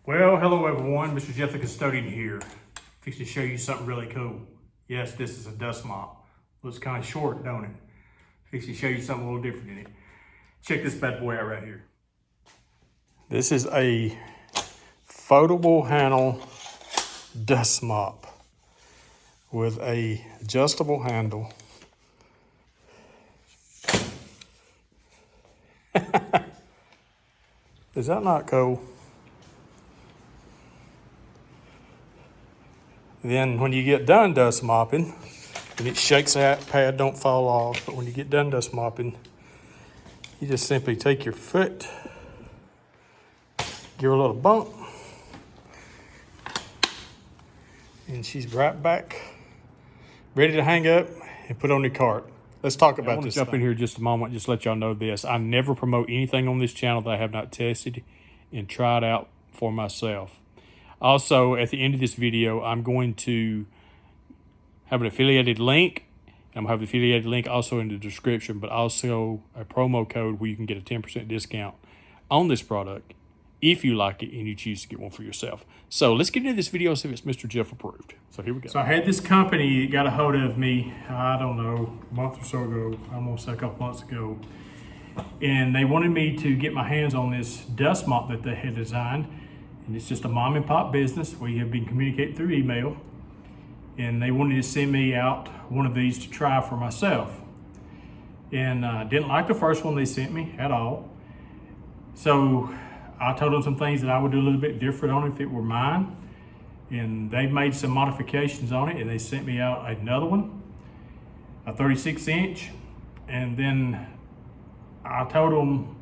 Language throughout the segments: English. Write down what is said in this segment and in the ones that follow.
Well, hello everyone, Mr. Jeff the Custodian here. Fixing to show you something really cool. Yes, this is a dust mop. Looks kind of short, don't it? Fixing to show you something a little different in it. Check this bad boy out right here. This is a foldable handle dust mop with a adjustable handle. Is that not cool? Then when you get done dust mopping, and it shakes that pad, don't fall off, but when you get done dust mopping, you just simply take your foot, give her a little bump, and she's right back, ready to hang up and put on the cart. Let's talk about this. Jump in here just a moment, just let y'all know this. I never promote anything on this channel that I have not tested and tried out for myself. Also, at the end of this video, I'm going to have an affiliated link. I'm going to have the affiliated link also in the description, but also a promo code where you can get a 10% discount on this product if you like it and you choose to get one for yourself. So let's get into this video and see if it's Mr. Jeff approved. So here we go. So I had this company that got a hold of me, I don't know, a month or so ago, I'm going to say a couple months ago. And they wanted me to get my hands on this dust mop that they had designed. And it's just a mom and pop business. We have been communicating through email. And they wanted to send me out one of these to try for myself. And didn't like the first one they sent me at all. So I told them some things that I would do a little bit different on it if it were mine. And they made some modifications on it and they sent me out another one, a 36-inch. And then I told them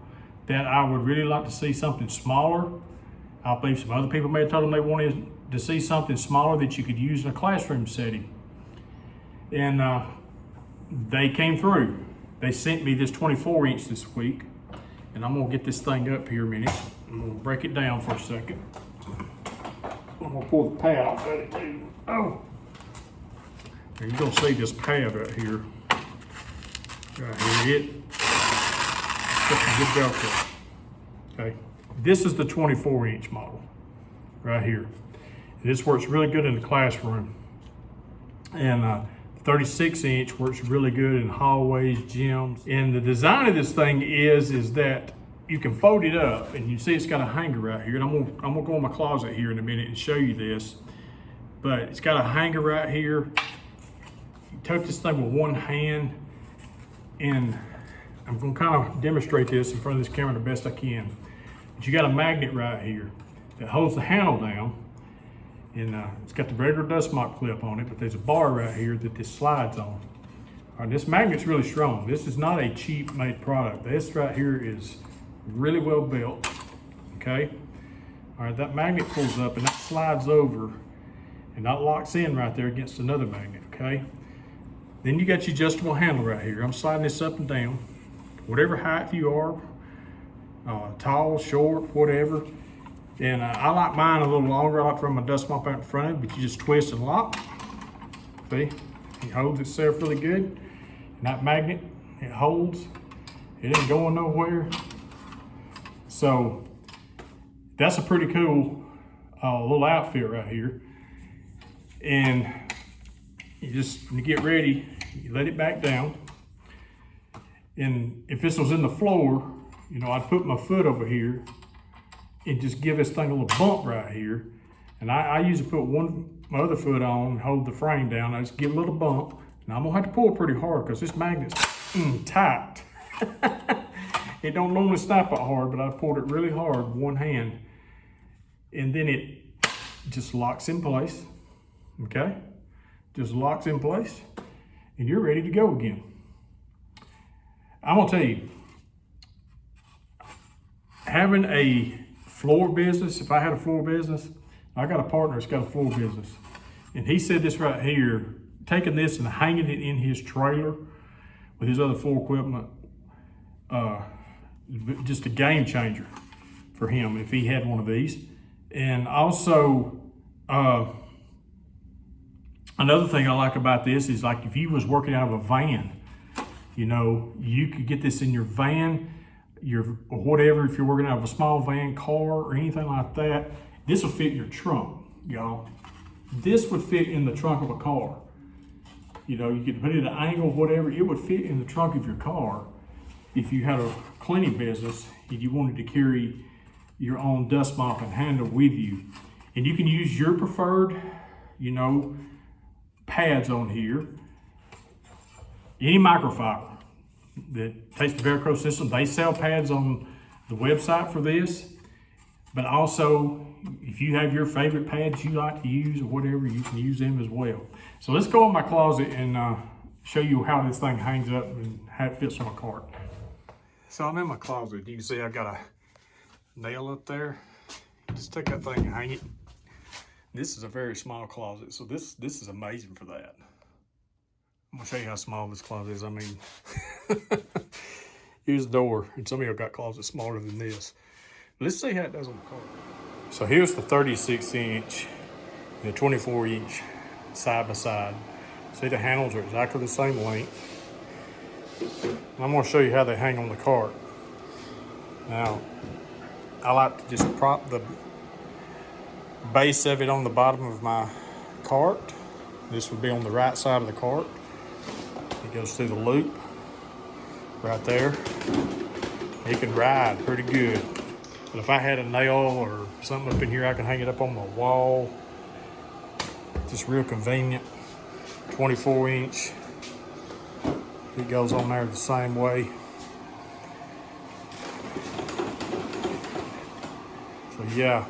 that I would really like to see something smaller. I believe some other people may have told them they wanted to see something smaller that you could use in a classroom setting. And they came through. They sent me this 24-inch this week. And I'm gonna get this thing up here a minute. I'm gonna break it down for a second. I'm gonna pull the pad off of it too. Oh! And you're gonna see this pad right here. Right here, got some good Velcro. Okay. This is the 24-inch model right here. This works really good in the classroom. And 36-inch works really good in hallways, gyms. And the design of this thing is that you can fold it up, and you see it's got a hanger right here. And I'm gonna go in my closet here in a minute and show you this. But it's got a hanger right here. You touch this thing with one hand, and I'm gonna kind of demonstrate this in front of this camera the best I can. But you got a magnet right here that holds the handle down, and it's got the regular dust mop clip on it, but there's a bar right here that this slides on. All right, this magnet's really strong. This is not a cheap made product. This right here is really well built, okay? All right, that magnet pulls up and that slides over, and that locks in right there against another magnet, okay? Then you got your adjustable handle right here. I'm sliding this up and down, whatever height you are, tall, short, whatever. And I like mine a little longer. I like to run my dust mop out in front of it, but you just twist and lock. See, it holds itself really good. And that magnet, it holds. It ain't going nowhere. So that's a pretty cool little outfit right here. And you just, when you get ready, you let it back down. And if this was in the floor, you know, I'd put my foot over here and just give this thing a little bump right here. And I usually put my other foot on, hold the frame down. I just give a little bump. Now I'm gonna have to pull it pretty hard because this magnet's tight. It don't normally snap it hard, but I pulled it really hard with one hand. And then it just locks in place, okay? Just locks in place and you're ready to go again. I'm gonna tell you, having a floor business, if I had a floor business, I got a partner that's got a floor business. And he said this right here, taking this and hanging it in his trailer with his other floor equipment, just a game changer for him if he had one of these. And also, another thing I like about this is like if you was working out of a van, you know, you could get this in your van, or whatever, if you're working out of a small van, car, or anything like that, This will fit in your trunk, y'all. This would fit in the trunk of a car. You know, you could put it at an angle, whatever. It would fit in the trunk of your car if you had a cleaning business and you wanted to carry your own dust mopping handle with you. And you can use your preferred, you know, pads on here. Any microfiber that takes the Velcro system. They sell pads on the website for this. But also, if you have your favorite pads you like to use or whatever, you can use them as well. So let's go in my closet and show you how this thing hangs up and how it fits on a cart. So I'm in my closet. You can see I've got a nail up there. Just take that thing and hang it. This is a very small closet, so this is amazing for that. I'm gonna show you how small this closet is. I mean, here's the door, and some of y'all got closets smaller than this. Let's see how it does on the car. So here's the 36-inch and the 24-inch side by side. See, the handles are exactly the same length. And I'm gonna show you how they hang on the cart. Now, I like to just prop the base of it on the bottom of my cart. This would be on the right side of the cart. It goes through the loop right there. It can ride pretty good. But if I had a nail or something up in here, I can hang it up on my wall. Just real convenient. 24-inch. It goes on there the same way. So yeah,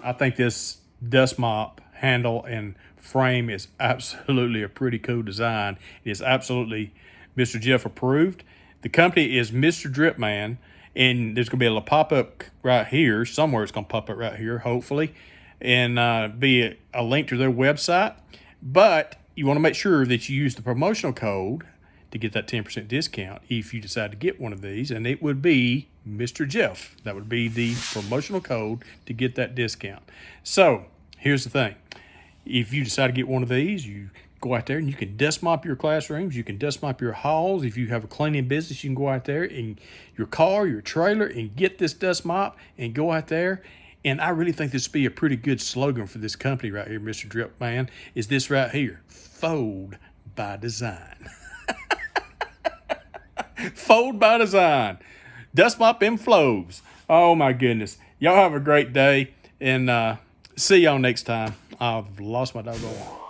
I think this dust mop handle and frame is absolutely a pretty cool design. It is absolutely Mr. Jeff approved. The company is Mr. Drip Man, and there's gonna be a little pop-up right here. Somewhere it's gonna pop up right here, hopefully, and be a link to their website. But you wanna make sure that you use the promotional code to get that 10% discount if you decide to get one of these, and it would be Mr. Jeff. That would be the promotional code to get that discount. So here's the thing. If you decide to get one of these, you go out there and you can dust mop your classrooms, you can dust mop your halls. If you have a cleaning business, you can go out there in your car, your trailer, and get this dust mop and go out there. And I really think this would be a pretty good slogan for this company right here, Mr. Drip Man, is this right here: Fold by Design. Fold by Design. Dust mop and flows. Oh my goodness. Y'all have a great day, and see y'all next time. I've lost my doggone